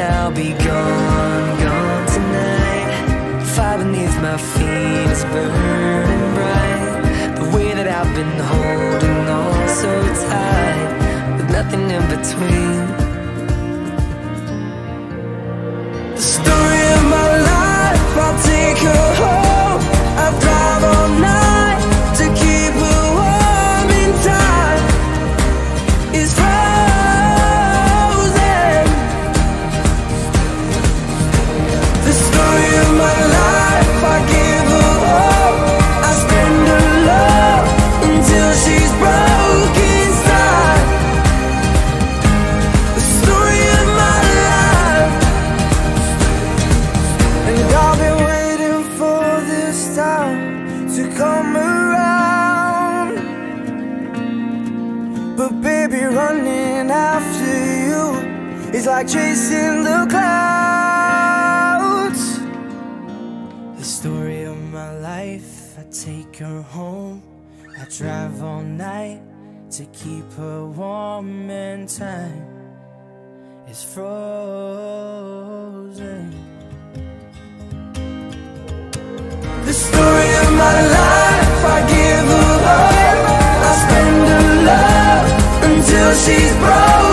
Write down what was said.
I'll be gone, gone tonight. Fire beneath my feet is burning bright. The way that I've been holding on so tight, with nothing in between. The story of my life, I'll take her home. I'll drive all night to keep her warm in time. It's frozen. The story of my life, I give her all. I spend her love until she's broken inside. The story of my life. And I've been waiting for this time to come around, but baby, running after you is like chasing the clouds. The story of my life, I take her home. I drive all night to keep her warm and time is frozen. The story of my life, I give her all. I spend her love until she's broken.